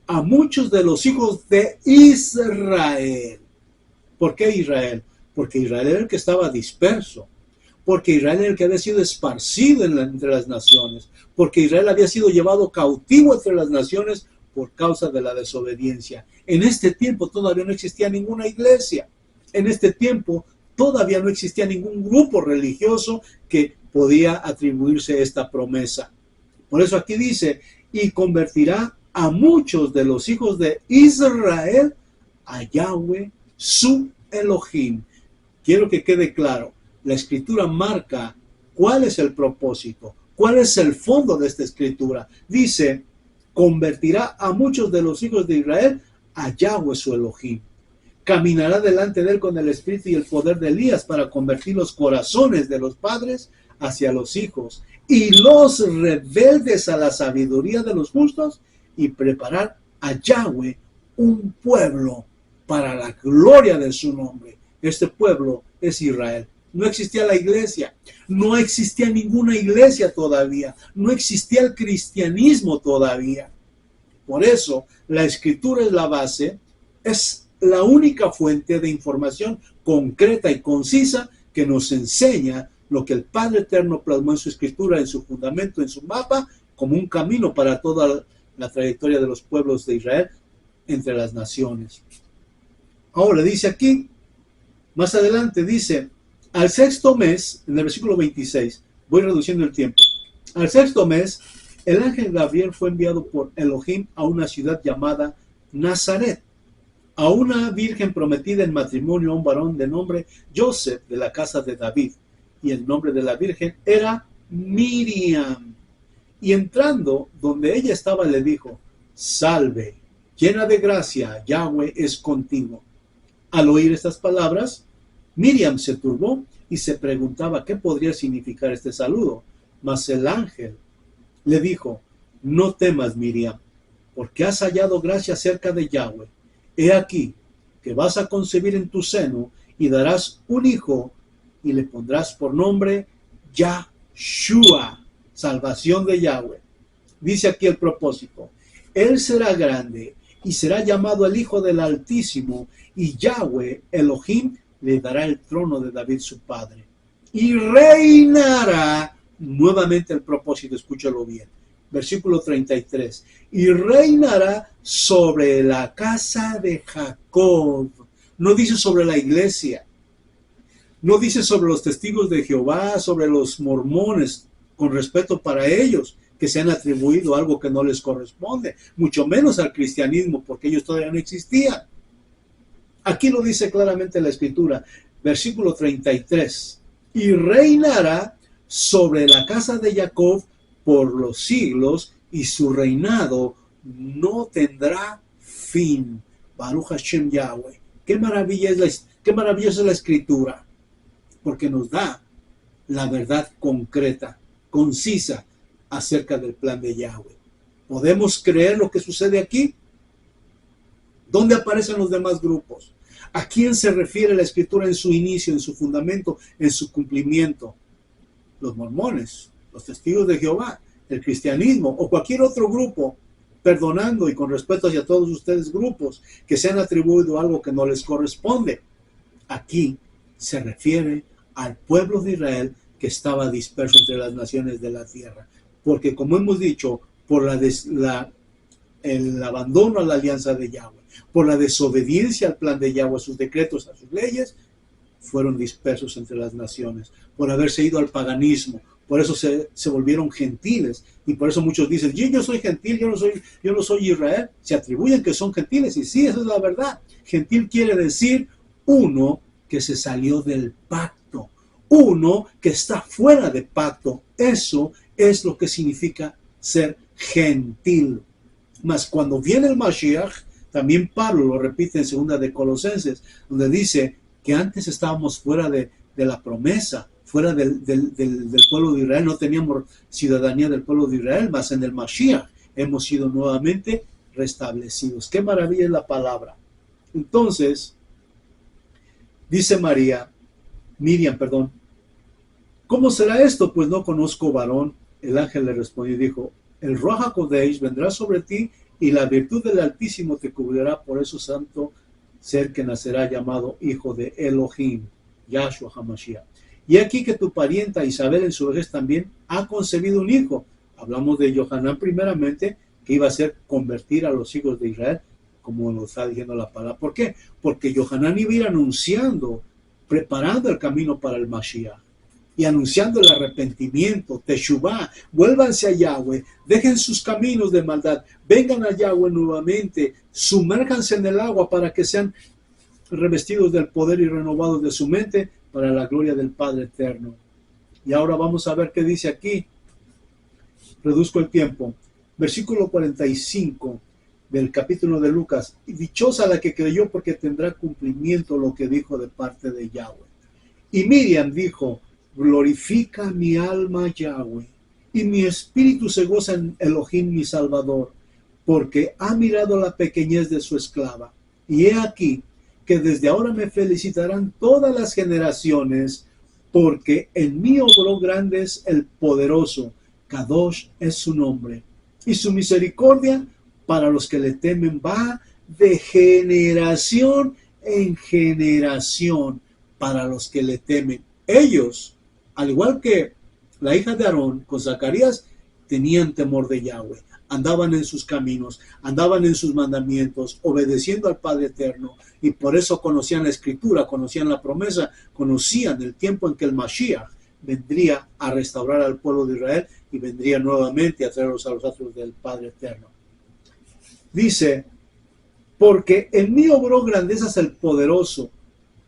a muchos de los hijos de Israel. ¿Por qué Israel? Porque Israel era el que estaba disperso. Porque Israel era el que había sido esparcido entre las naciones. Porque Israel había sido llevado cautivo entre las naciones por causa de la desobediencia. En este tiempo todavía no existía ninguna iglesia. En este tiempo todavía no existía ningún grupo religioso que podía atribuirse esta promesa. Por eso aquí dice: y convertirá a muchos de los hijos de Israel a Yahweh su Elohim. Quiero que quede claro, la escritura marca cuál es el propósito, cuál es el fondo de esta escritura. Dice: convertirá a muchos de los hijos de Israel a Yahweh su Elohim. Caminará delante de él con el espíritu y el poder de Elías para convertir los corazones de los padres hacia los hijos y los rebeldes a la sabiduría de los justos, y preparar a Yahweh un pueblo para la gloria de su nombre. Este pueblo es Israel. No existía la iglesia, no existía ninguna iglesia todavía, no existía el cristianismo todavía. Por eso la escritura es la base, es la única fuente de información concreta y concisa que nos enseña lo que el Padre Eterno plasmó en su escritura, en su fundamento, en su mapa, como un camino para toda la trayectoria de los pueblos de Israel entre las naciones. Ahora dice aquí, más adelante dice: al sexto mes, en el versículo 26, voy reduciendo el tiempo. Al sexto mes, el ángel Gabriel fue enviado por Elohim a una ciudad llamada Nazaret, a una virgen prometida en matrimonio a un varón de nombre Joseph, de la casa de David. Y el nombre de la virgen era Miriam. Y entrando donde ella estaba, le dijo: salve, llena de gracia, Yahweh es contigo. Al oír estas palabras, Miriam se turbó y se preguntaba qué podría significar este saludo. Mas el ángel le dijo: no temas, Miriam, porque has hallado gracia cerca de Yahweh. He aquí que vas a concebir en tu seno y darás un hijo, y le pondrás por nombre Yahshua, salvación de Yahweh. Dice aquí el propósito: él será grande y será llamado el Hijo del Altísimo, y Yahweh Elohim le dará el trono de David su padre, y reinará. Nuevamente el propósito, escúchalo bien, versículo 33, y reinará sobre la casa de Jacob. No dice sobre la iglesia, no dice sobre los testigos de Jehová, sobre los mormones, con respeto para ellos, que se han atribuido algo que no les corresponde, mucho menos al cristianismo, porque ellos todavía no existían. Aquí lo dice claramente la escritura, versículo 33, y reinará sobre la casa de Jacob por los siglos, y su reinado no tendrá fin. Baruch Hashem Yahweh. Qué maravillosa es la escritura, porque nos da la verdad concreta, concisa, acerca del plan de Yahweh. ¿Podemos creer lo que sucede aquí? ¿Dónde aparecen los demás grupos? ¿A quién se refiere la escritura en su inicio, en su fundamento, en su cumplimiento? Los mormones, los testigos de Jehová, el cristianismo o cualquier otro grupo perdonando y con respeto hacia todos ustedes grupos que se han atribuido algo que no les corresponde. Aquí se refiere al pueblo de Israel que estaba disperso entre las naciones de la tierra. Porque como hemos dicho, por el abandono a la alianza de Yahweh, por la desobediencia al plan de Yahweh, a sus decretos, a sus leyes, fueron dispersos entre las naciones, por haberse ido al paganismo. Por eso se volvieron gentiles, y por eso muchos dicen, yo soy gentil, yo no soy Israel. Se atribuyen que son gentiles, y sí, esa es la verdad. Gentil quiere decir uno que se salió del pacto, uno que está fuera de pacto. Eso es lo que significa ser gentil. Mas cuando viene el Mashiach, también Pablo lo repite en 2 de Colosenses, donde dice que antes estábamos fuera de la promesa, fuera del pueblo de Israel, no teníamos ciudadanía del pueblo de Israel, mas en el Mashiach hemos sido nuevamente restablecidos. ¡Qué maravilla es la palabra! Entonces, dice Miriam, ¿cómo será esto? Pues no conozco varón. El ángel le respondió y dijo, el Ruach HaKodesh vendrá sobre ti y la virtud del Altísimo te cubrirá, por eso santo ser que nacerá llamado hijo de Elohim, Yahshua HaMashiach. Y aquí que tu parienta Isabel en su vejez también ha concebido un hijo. Hablamos de Yohanan primeramente, que iba a ser convertir a los hijos de Israel, como lo está diciendo la palabra. ¿Por qué? Porque Yohanan iba a ir anunciando, preparando el camino para el Mashiach y anunciando el arrepentimiento, Teshuvah, vuélvanse a Yahweh, dejen sus caminos de maldad, vengan a Yahweh nuevamente, sumérjanse en el agua para que sean revestidos del poder y renovados de su mente para la gloria del Padre eterno. Y ahora vamos a ver qué dice aquí. Reduzco el tiempo. Versículo 45 del capítulo de Lucas. Y dichosa la que creyó, porque tendrá cumplimiento lo que dijo de parte de Yahweh. Y Miriam dijo, glorifica mi alma Yahweh, y mi espíritu se goza en Elohim mi Salvador, porque ha mirado la pequeñez de su esclava. Y he aquí que desde ahora me felicitarán todas las generaciones, porque en mí obró grandes el poderoso, Kadosh es su nombre, y su misericordia para los que le temen va de generación en generación, para los que le temen. Ellos, al igual que la hija de Aarón con Zacarías, tenían temor de Yahweh, andaban en sus caminos, andaban en sus mandamientos, obedeciendo al Padre Eterno, y por eso conocían la Escritura, conocían la promesa, conocían el tiempo en que el Mashiach vendría a restaurar al pueblo de Israel y vendría nuevamente a traerlos a los atrios del Padre Eterno. Dice, porque en mí obró grandezas el poderoso,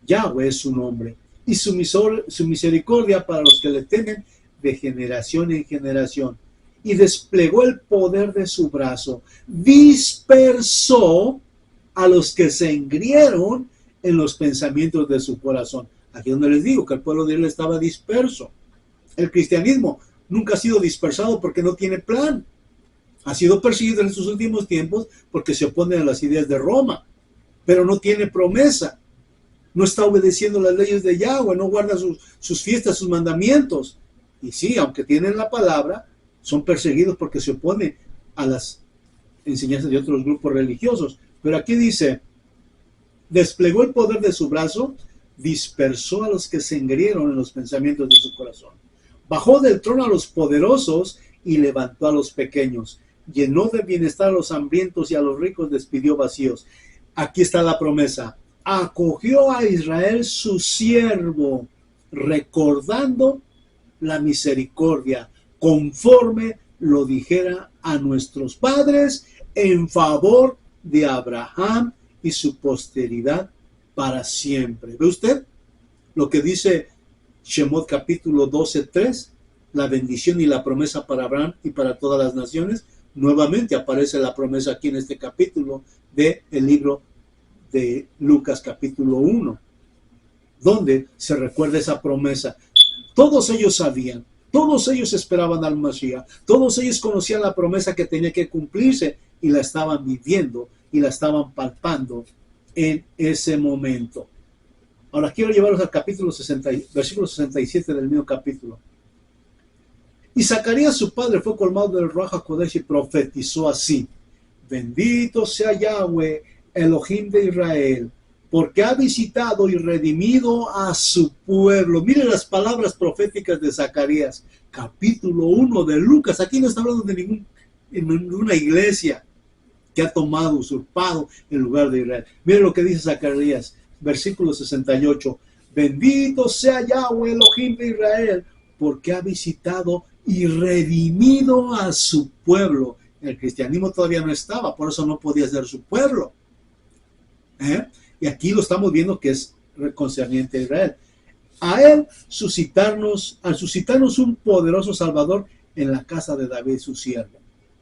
Yahweh es su nombre, y su misericordia para los que le temen de generación en generación. Y desplegó el poder de su brazo, dispersó a los que se engrieron en los pensamientos de su corazón. Aquí donde les digo que el pueblo de Israel estaba disperso. El cristianismo nunca ha sido dispersado porque no tiene plan. Ha sido perseguido en estos últimos tiempos porque se opone a las ideas de Roma, pero no tiene promesa. No está obedeciendo las leyes de Yahweh, no guarda sus fiestas, sus mandamientos. Y sí, aunque tienen la palabra, son perseguidos porque se oponen a las enseñanzas de otros grupos religiosos. Pero aquí dice, desplegó el poder de su brazo, dispersó a los que se engrieron en los pensamientos de su corazón. Bajó del trono a los poderosos y levantó a los pequeños. Llenó de bienestar a los hambrientos y a los ricos despidió vacíos. Aquí está la promesa. Acogió a Israel su siervo, recordando la misericordia, conforme lo dijera a nuestros padres, en favor de Abraham y su posteridad para siempre. ¿Ve usted lo que dice Shemot capítulo 12:3? La bendición y la promesa para Abraham y para todas las naciones. Nuevamente aparece la promesa aquí en este capítulo del libro de Lucas capítulo 1, donde se recuerda esa promesa. Todos ellos sabían, todos ellos esperaban al Mashiach, todos ellos conocían la promesa que tenía que cumplirse y la estaban viviendo y la estaban palpando en ese momento. Ahora quiero llevarlos al capítulo 60, versículo 67 del mismo capítulo. Y Zacarías su padre fue colmado del Ruach HaKodesh y profetizó así. bendito sea Yahweh, Elohim de Israel, porque ha visitado y redimido a su pueblo. Miren las palabras proféticas de Zacarías, capítulo 1 de Lucas. Aquí no está hablando de ninguna iglesia que ha tomado, usurpado el lugar de Israel. Miren lo que dice Zacarías, versículo 68. Bendito sea Yahweh, Elohim de Israel, porque ha visitado y redimido a su pueblo. El cristianismo todavía no estaba, por eso no podía ser su pueblo. Y aquí lo estamos viendo que es concerniente a Israel. A él al suscitarnos un poderoso Salvador en la casa de David, su siervo,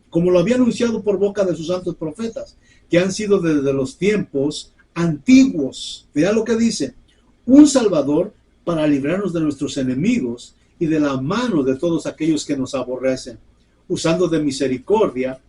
como lo había anunciado por boca de sus santos profetas, que han sido desde los tiempos antiguos. Vea lo que dice: un Salvador para librarnos de nuestros enemigos y de la mano de todos aquellos que nos aborrecen, usando de misericordia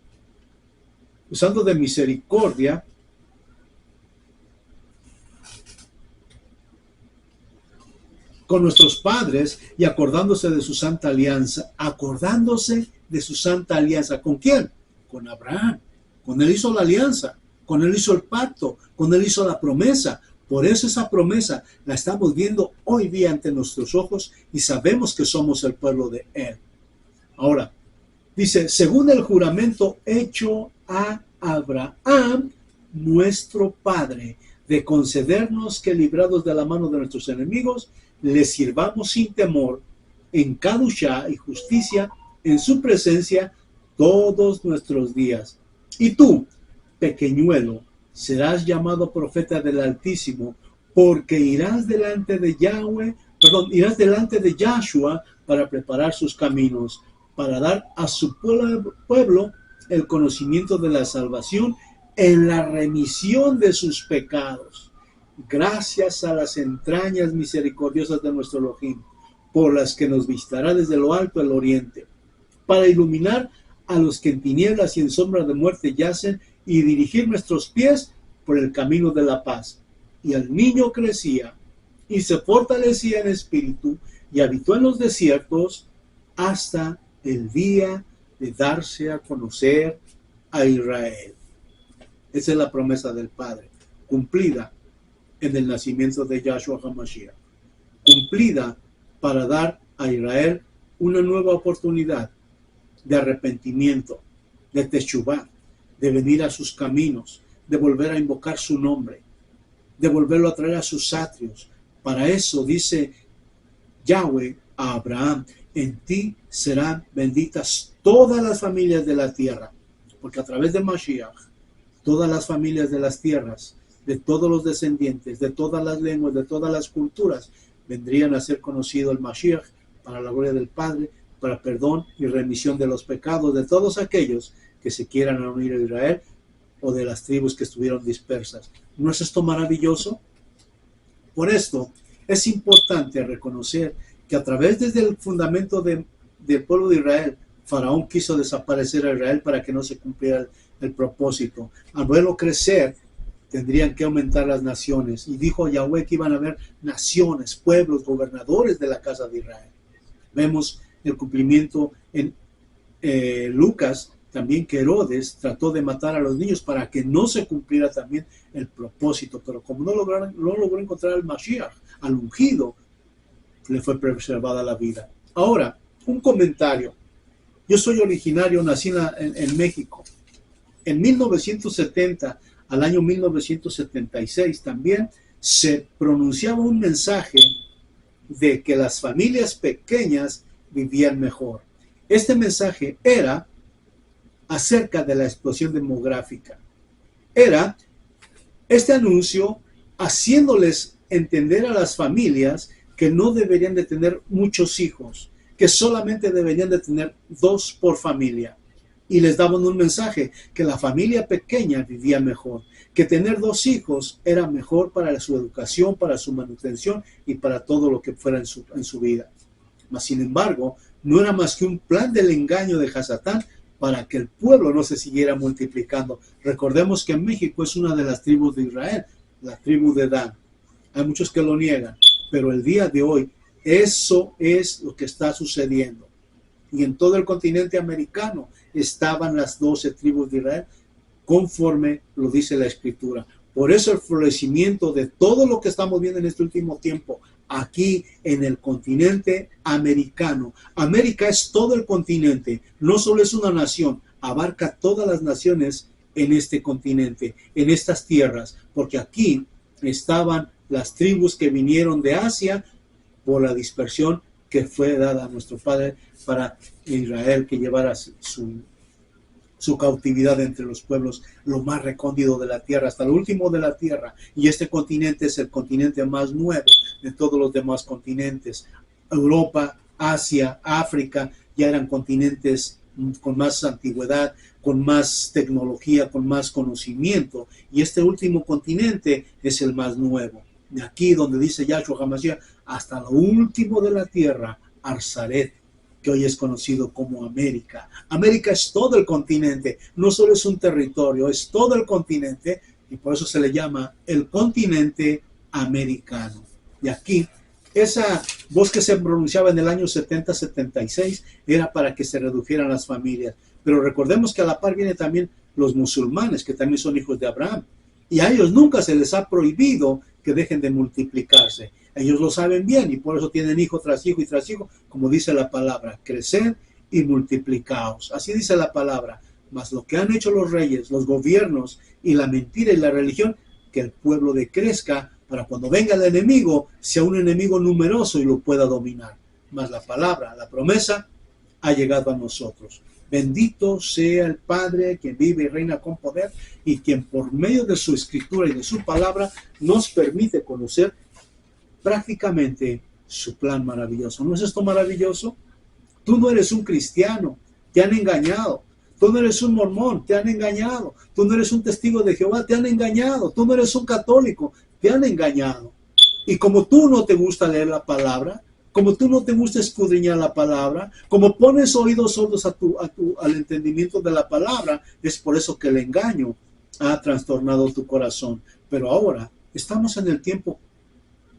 con nuestros padres y acordándose de su santa alianza. Acordándose de su santa alianza. ¿Con quién? Con Abraham. Con él hizo la alianza, con él hizo el pacto, con él hizo la promesa. Por eso esa promesa la estamos viendo hoy día ante nuestros ojos y sabemos que somos el pueblo de él. Ahora, dice, según el juramento hecho a Abraham, nuestro padre, de concedernos que, librados de la mano de nuestros enemigos, le sirvamos sin temor, en cadushá y justicia, en su presencia, todos nuestros días. Y tú, pequeñuelo, serás llamado profeta del Altísimo, porque irás delante de Yahshua para preparar sus caminos, para dar a su pueblo el conocimiento de la salvación en la remisión de sus pecados, gracias a las entrañas misericordiosas de nuestro Elohim, por las que nos visitará desde lo alto el oriente, para iluminar a los que en tinieblas y en sombra de muerte yacen, y dirigir nuestros pies por el camino de la paz. Y el niño crecía y se fortalecía en espíritu y habitó en los desiertos hasta el día de darse a conocer a Israel. Esa es la promesa del Padre, cumplida en el nacimiento de Yahshua HaMashiach, cumplida para dar a Israel una nueva oportunidad de arrepentimiento, de teshuvá, de venir a sus caminos, de volver a invocar su nombre, de volverlo a traer a sus atrios. Para eso dice Yahweh a Abraham: en ti serán benditas todas las familias de la tierra, porque a través de Mashiach, todas las familias de las tierras, de todos los descendientes, de todas las lenguas, de todas las culturas, vendrían a ser conocido el Mashiach para la gloria del Padre, para perdón y remisión de los pecados de todos aquellos que se quieran unir a Israel o de las tribus que estuvieron dispersas. ¿No es esto maravilloso? Por esto es importante reconocer que a través desde el fundamento del pueblo de Israel, Faraón quiso desaparecer a Israel para que no se cumpliera el propósito. Al verlo crecer, tendrían que aumentar las naciones. Y dijo Yahweh que iban a haber naciones, pueblos, gobernadores de la casa de Israel. Vemos el cumplimiento en Lucas, también que Herodes trató de matar a los niños para que no se cumpliera también el propósito. Pero como no logró encontrar al Mashiach, al ungido, le fue preservada la vida. Ahora, un comentario. Yo soy originario, nací en México. En 1970, al año 1976 también, se pronunciaba un mensaje de que las familias pequeñas vivían mejor. Este mensaje era acerca de la explosión demográfica. Era este anuncio haciéndoles entender a las familias que no deberían de tener muchos hijos, que solamente deberían de tener 2 por familia. Y les daban un mensaje, que la familia pequeña vivía mejor, que tener 2 hijos era mejor para su educación, para su manutención y para todo lo que fuera en su vida. Mas, sin embargo, no era más que un plan del engaño de Hasatán para que el pueblo no se siguiera multiplicando. Recordemos que México es una de las tribus de Israel, la tribu de Dan. Hay muchos que lo niegan, pero el día de hoy eso es lo que está sucediendo. Y en todo el continente americano estaban las 12 tribus de Israel conforme lo dice la Escritura. Por eso el florecimiento de todo lo que estamos viendo en este último tiempo, aquí en el continente americano. América es todo el continente, no solo es una nación, abarca todas las naciones en este continente, en estas tierras, porque aquí estaban las tribus que vinieron de Asia por la dispersión que fue dada a nuestro Padre para Israel, que llevara su cautividad entre los pueblos, lo más recóndito de la tierra, hasta lo último de la tierra. Y este continente es el continente más nuevo de todos los demás continentes. Europa, Asia, África, ya eran continentes con más antigüedad, con más tecnología, con más conocimiento. Y este último continente es el más nuevo. De aquí donde dice Yahshua HaMashiach, hasta lo último de la tierra, Arzaret, que hoy es conocido como América. América es todo el continente, no solo es un territorio, es todo el continente, y por eso se le llama el continente americano. Y aquí, esa voz que se pronunciaba en el año 70-76 era para que se redujeran las familias. Pero recordemos que a la par vienen también los musulmanes, que también son hijos de Abraham. Y a ellos nunca se les ha prohibido que dejen de multiplicarse. Ellos lo saben bien y por eso tienen hijo tras hijo y tras hijo, como dice la palabra, crecer y multiplicaos. Así dice la palabra. Mas lo que han hecho los reyes, los gobiernos y la mentira y la religión, que el pueblo decrezca para cuando venga el enemigo, sea un enemigo numeroso y lo pueda dominar. Mas la palabra, la promesa, ha llegado a nosotros. Bendito sea el Padre, quien vive y reina con poder, y quien por medio de su escritura y de su palabra nos permite conocer prácticamente su plan maravilloso. ¿No es esto maravilloso? Tú no eres un cristiano, te han engañado. Tú no eres un mormón, te han engañado. Tú no eres un testigo de Jehová, te han engañado. Tú no eres un católico, te han engañado. Y como tú no te gusta leer la palabra, como tú no te gusta escudriñar la palabra, como pones oídos sordos al entendimiento de la palabra, es por eso que el engaño ha trastornado tu corazón. Pero ahora estamos en el tiempo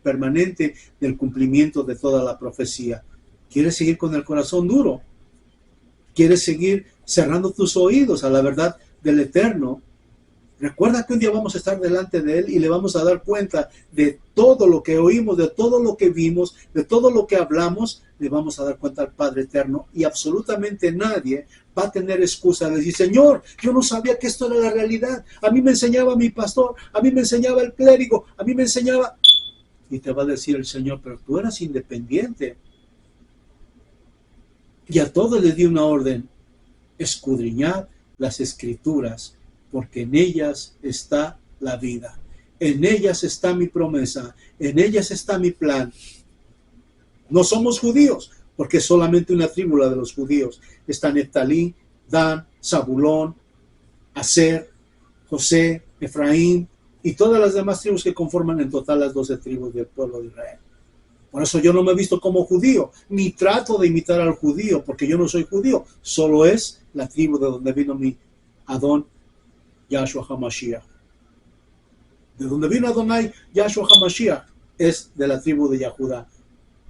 permanente del cumplimiento de toda la profecía. ¿Quieres seguir con el corazón duro? ¿Quieres seguir cerrando tus oídos a la verdad del Eterno? Recuerda que un día vamos a estar delante de Él y le vamos a dar cuenta de todo lo que oímos, de todo lo que vimos, de todo lo que hablamos. Le vamos a dar cuenta al Padre Eterno y absolutamente nadie va a tener excusa de decir, Señor, yo no sabía que esto era la realidad. A mí me enseñaba mi pastor, a mí me enseñaba el clérigo, a mí me enseñaba... Y te va a decir el Señor, pero tú eras independiente. Y a todos les di una orden, escudriñad las Escrituras, porque en ellas está la vida. En ellas está mi promesa, en ellas está mi plan. No somos judíos, porque es solamente una tribu la de los judíos. Está Neftalí, Dan, Zabulón, Aser, José, Efraín y todas las demás tribus que conforman en total las 12 tribus del pueblo de Israel. Por eso yo no me he visto como judío, ni trato de imitar al judío, porque yo no soy judío. Solo es la tribu de donde vino mi Adón, Yahshua HaMashiach. De donde vino Adonai, Yahshua HaMashiach, es de la tribu de Yahudá.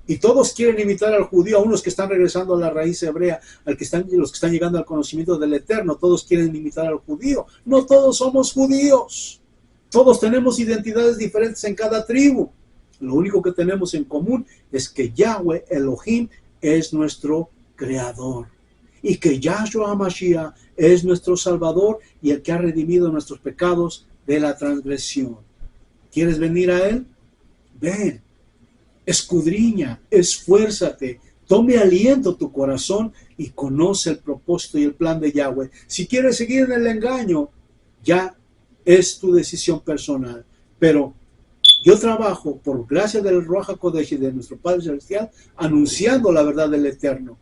Y todos quieren imitar al judío, a unos que están regresando a la raíz hebrea, los que están llegando al conocimiento del Eterno, todos quieren imitar al judío. No todos somos judíos. Todos tenemos identidades diferentes en cada tribu. Lo único que tenemos en común es que Yahweh Elohim es nuestro creador y que Yahshua HaMashiach es nuestro Salvador y el que ha redimido nuestros pecados de la transgresión. ¿Quieres venir a Él? Ven, escudriña, esfuérzate, tome aliento tu corazón y conoce el propósito y el plan de Yahweh. Si quieres seguir en el engaño, ya es tu decisión personal, pero yo trabajo por gracia del Ruach HaKodesh y de nuestro Padre Celestial, anunciando la verdad del Eterno.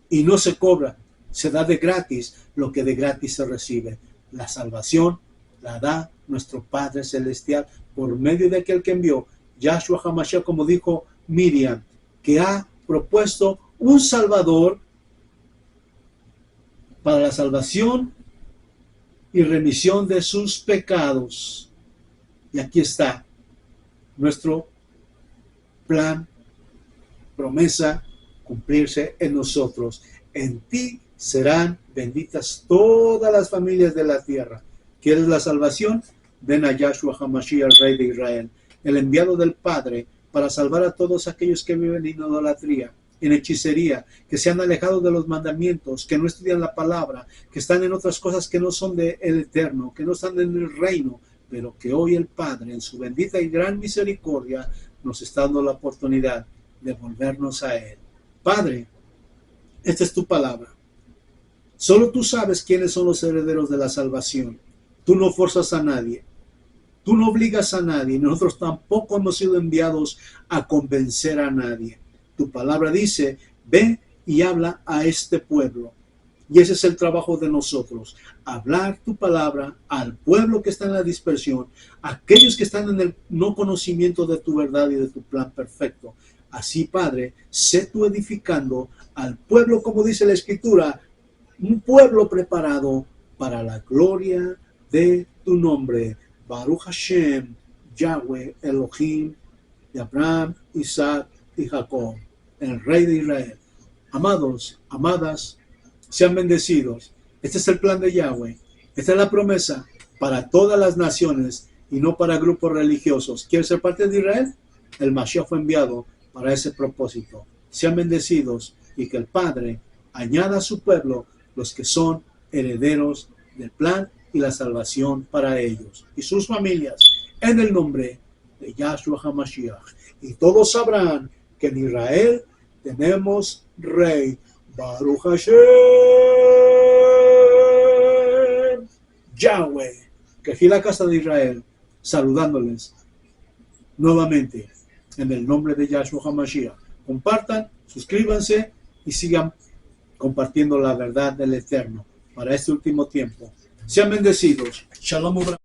Y no se cobra, se da de gratis lo que de gratis se recibe. La salvación la da nuestro Padre Celestial por medio de aquel que envió, Yahshua HaMashiach, como dijo Miriam, que ha propuesto un Salvador para la salvación y remisión de sus pecados. Y aquí está nuestro plan, promesa, cumplirse en nosotros. En ti serán benditas todas las familias de la tierra. ¿Quieres la salvación? Ven a Yahshua HaMashiach, el Rey de Israel, el enviado del Padre, para salvar a todos aquellos que viven en idolatría, en hechicería, que se han alejado de los mandamientos, que no estudian la palabra, que están en otras cosas que no son del Eterno, que no están en el reino, pero que hoy el Padre, en su bendita y gran misericordia, nos está dando la oportunidad de volvernos a Él. Padre, esta es tu palabra. Solo tú sabes quiénes son los herederos de la salvación. Tú no forzas a nadie. Tú no obligas a nadie. Nosotros tampoco hemos sido enviados a convencer a nadie. Tu palabra dice, ve y habla a este pueblo. Y ese es el trabajo de nosotros. Hablar tu palabra al pueblo que está en la dispersión, a aquellos que están en el no conocimiento de tu verdad y de tu plan perfecto. Así, Padre, sé tú edificando al pueblo, como dice la Escritura, un pueblo preparado para la gloria de tu nombre. Baruch Hashem, Yahweh Elohim, de Abraham, Isaac y Jacob, el Rey de Israel. Amados, amadas, sean bendecidos. Este es el plan de Yahweh. Esta es la promesa para todas las naciones y no para grupos religiosos. ¿Quieres ser parte de Israel? El Mashiach fue enviado para ese propósito. Sean bendecidos y que el Padre añada a su pueblo los que son herederos del plan y la salvación para ellos y sus familias, en el nombre de Yahshua HaMashiach. Y todos sabrán que en Israel tenemos Rey. Baruch Hashem, Yahweh. Que aquí la casa de Israel, saludándoles nuevamente en el nombre de Yahshua HaMashiach. Compartan, suscríbanse y sigan compartiendo la verdad del Eterno para este último tiempo. Sean bendecidos. Shalom.